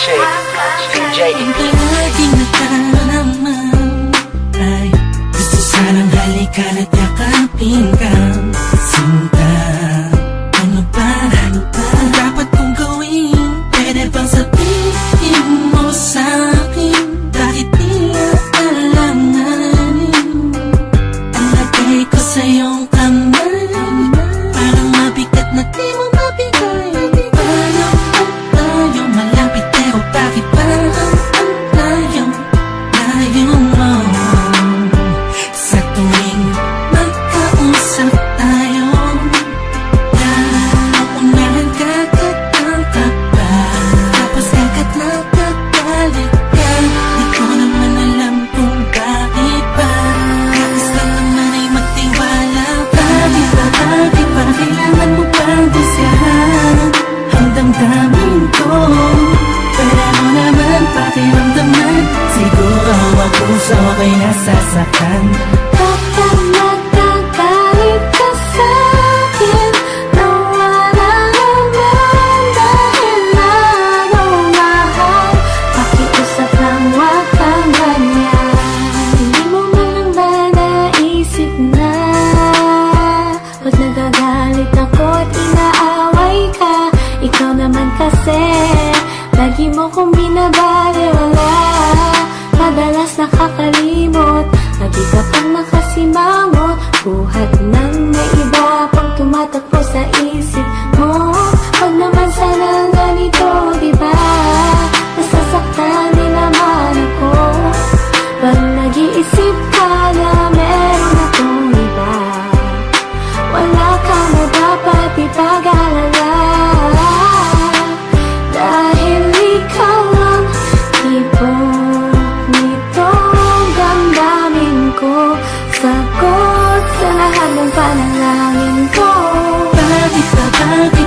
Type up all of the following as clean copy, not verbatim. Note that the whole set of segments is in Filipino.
Palagi na tayo naman ay gusto sanang halikan at yakapin ka. Sinta, ano ba ang dapat kong gawin? Pwede bang sabihin mo sa'kin? Bakit di na alanganin? Ang lagay ko sa iyong kamay, parang mabigat na di mo mabigay. Paano ba tayo malapit pero bakit ba ang layo mo? Sa tuwing magkausap tayo, naunahan kakatang ka pa, tapos agad nakagalit ka. Di ko naman alam kung bakit ba. Tapos lang naman ay magtiwala ka. Bakit ba kailangan mo pang disyahan ang damdamin ko? Pwede mo naman pakiramdaman, siguro ang puso ko'y nasasaktan. Kapag nagkagalit ka sa'kin, nawala naman dahil nanumahal. Pakiusap lang, wag kang ganyan. Hindi mo man lang ba naisip na pag nagagalit ako't inaaway ka? Ikaw naman kasi lagi mo kong binabaliwala, madalas nakakalimot, lagi ka pang nakasimangot, buhat ng may iba pang tumatakbo sa isip mo. Wag naman sana ganito, diba? Nasasaktan din naman ako pag nag-iisip ka na meron akong iba. Wala ka na dapat ipag-alala, dahil ikaw ang tipong nitong damdamin ko, sagot sa lahat ng panalangin ko. Bakit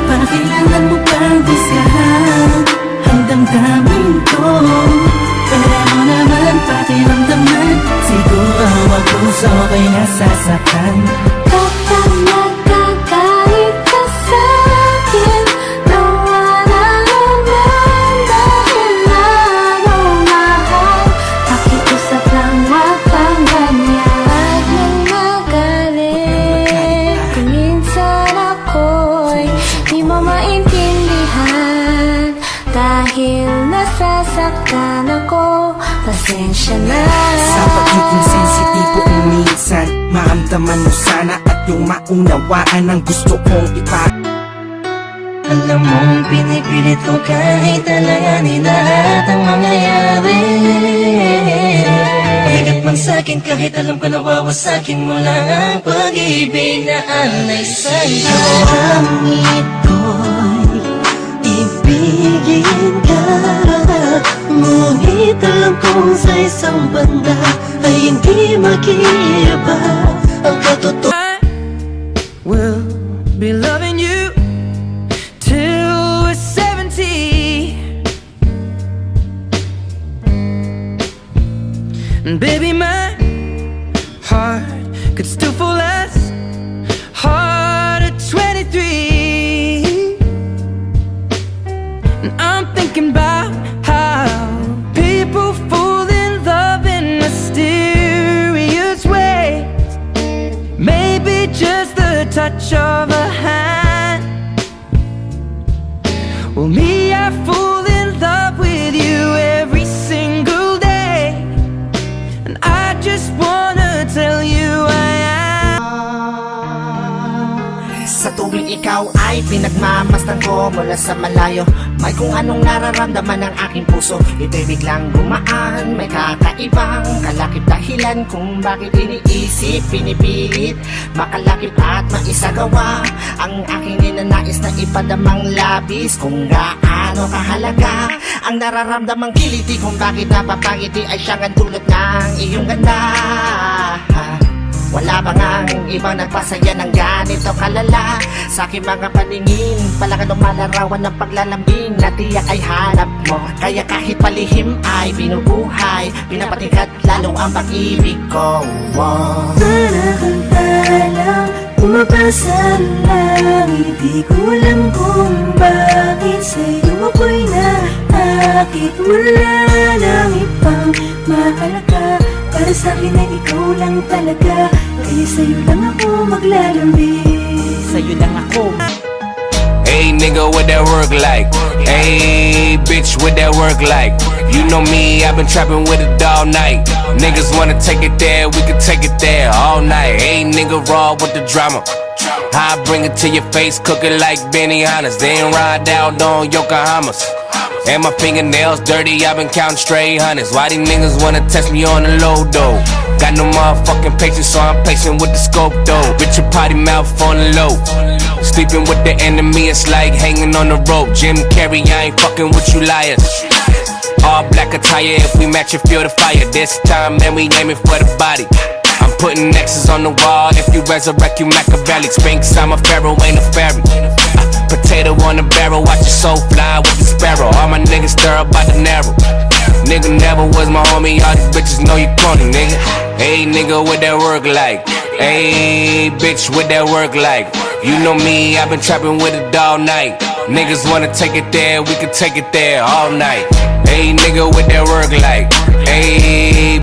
ba kailangan mo pang disyahan ang damdamin ko? Pwede mo naman pakiramdaman, siguro ang puso ko'y nasasaktan. Kapag nagkagalit ka sa'kin, nawala naman dahil nanumahal. Pakiusap lang, wag kang ganyan. Wag nang magalit kung minsan ako'y di mo maintindihan, dahil nasasaktan ako. Pasensya na. Sa pagiging sensitibo kung minsan maramdaman mo sana at yung maunawaan ang gusto kong Alam mong pinipilit ko kahit alanganin lahat ang mangyayari. Bigat man sa'kin kahit alam ko nawawasakin mo lang ang pag-ibig na alay sa'yo. Langit ko'y ibigin ka, ngunit alam kong sa isang banda ay hindi mag-iiba ang katotohanan. We'll be loving you till we're 70. And baby, my heart could still fall as hard at 23. And I'm thinking about how people fall in love in mysterious ways. Maybe just the touch of a hand. Well, me, I fall in love with you every single day, and I just wanna tell you I am. Sa tuwing ikaw ay pinagmamasdan ko mula sa malayo, may kung anong nararamdaman ng aking puso. Ito'y biglang gumaan, may kakaibang kalakip dahilan kung bakit iniisip, pinipilit makalakip at maisagawa ang aking ninanais na ipadamang labis. Kung gaano kahalaga ang nararamdamang kiliti, kung bakit napapangiti ay siyang ang dulot ng iyong ganda. Wala ba ngang ibang nagpasaya ng ganito kalala? Sa aking mga paningin, palakan lumalarawan ng paglalambing na tiyak ay hanap mo. Kaya kahit palihim ay binubuhay, pinapatingkat lalo ang pag-ibig ko. Manakanta lang Umabasa langit, di ko alam kung bakit sa'yo ako'y naakit. Wala nang ibang mahalaga, para sa'kin ay ikaw lang talaga. Kaya sa'yo lang ako maglalambing. Sa'yo lang ako. Hey nigga, what that work like? Hey bitch, what that work like? You know me, I've been trapping with it all night. Niggas wanna take it there, we can take it there all night. Hey nigga, raw with the drama. I bring it to your face, cook it like Benihana's. Then ride out on Yokohamas. And my fingernails dirty, I've been counting straight hundreds. Why these niggas wanna test me on the low though? Got no motherfucking patience, so I'm patient with the scope though. Richard Potty mouth on the low. Sleeping with the enemy, it's like hanging on the rope. Jim Carrey, I ain't fucking with you liars. All black attire, if we match it, feel the fire. This time, man, we aiming for the body. I'm putting X's on the wall, if you resurrect, you Machiavelli. Spinks, I'm a pharaoh, ain't a fairy. Potato on the barrel, watch your soul fly with the sparrow. All my niggas stir up by the narrow. Nigga never was my homie, all these bitches know you corny, nigga. Hey nigga, what that work like? Hey bitch, what that work like? You know me, I've been trapping with it all night. Niggas wanna take it there, we can take it there all night. Hey nigga, what that work like? Hey